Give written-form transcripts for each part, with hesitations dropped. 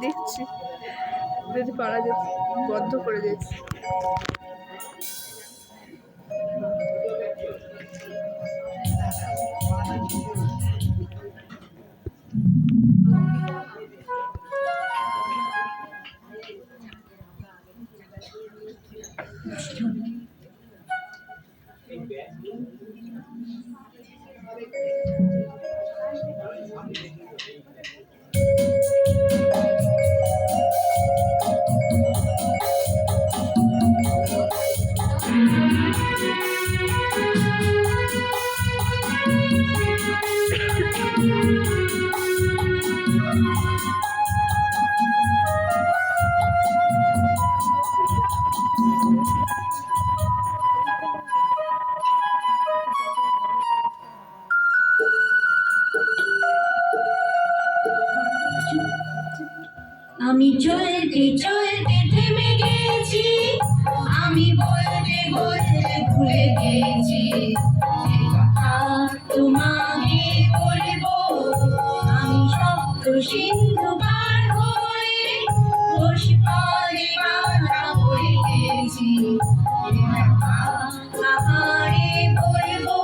দেখছি যদি পারা যেত, বন্ধ করে দিয়েছি। আমি চলতে চলতে থেমে গেছি, আমি বলতে বলতে ভুলে গেছি যে কথা তোমাকে বলবো। আমি শব্দ সিন্ধু পার হয়ে পুষ্পরে বাধা পড়ে গেছি, আহারে বলবো।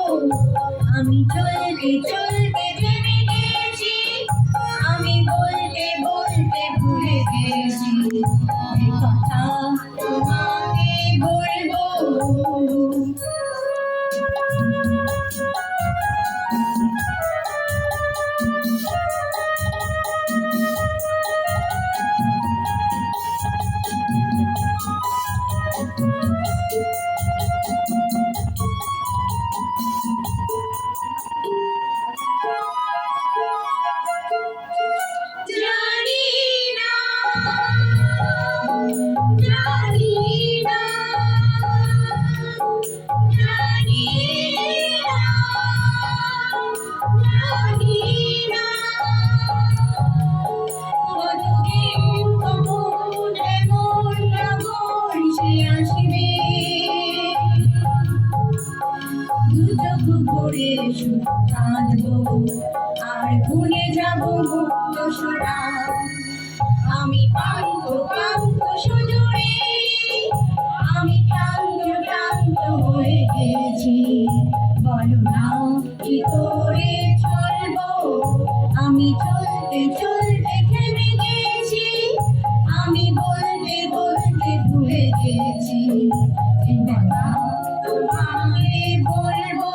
আমি চলতে চলতে থেমে গেছি, আমি বলতে বলতে ভুলে গেছি যে কথা তোমাকে বলবো। জানি না, জানি না, জানি না, জানি না, কতদিন কখন এমন লাগন সে আসবে। দুচোখ ভরে শুধু কাঁদবো আর ভুলে যাবো মুক্ত সোনা। আমি ক্লান্ত ক্লান্ত সুজুরে, আমি ক্লান্ত ক্লান্ত হয়ে গেছি। বলো না কি করে চলবো, আমি চলতে চলতে থেমে গেছি, আমি বলতে বলতে ভুলে গেছি যে কথা তোমাকে বলবো।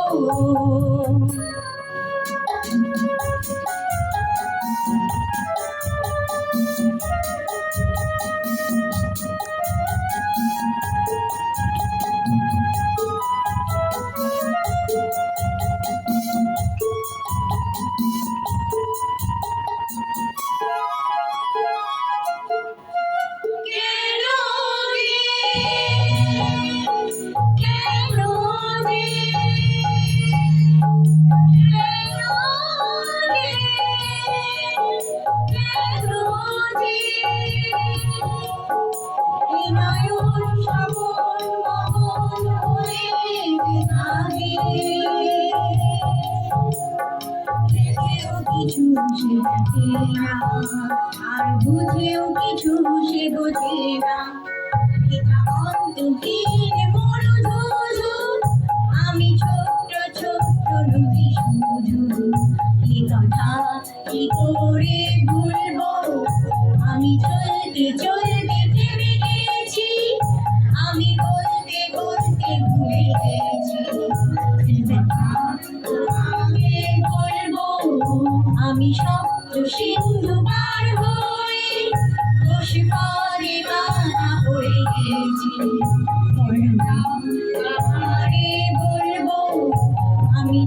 কেন রে, কেন রে, কেন রে, কেন রে, এই নয়ন শ্রাবণ মগন হয়ে বিভাগে। দেখেও কিছু সে দেখে না, আর বুঝেও কিছু সে বোঝে না। এটা অন্তহীন মরুধুধু, আমি ছোট্ট ছোট্ট নদী শুধু। এ কথা কি করে ভুলবো, আমি চলতে চলতে থেমে গেছি, আমি বলতে বলতে ভুলে গেছি যে কথা তোমাকে বলবো। আমি শব্দ সিন্ধু পার হয়ে পুষ্পরে বাধা পড়ে গেছি। বলো না আহারে বলবো, আমি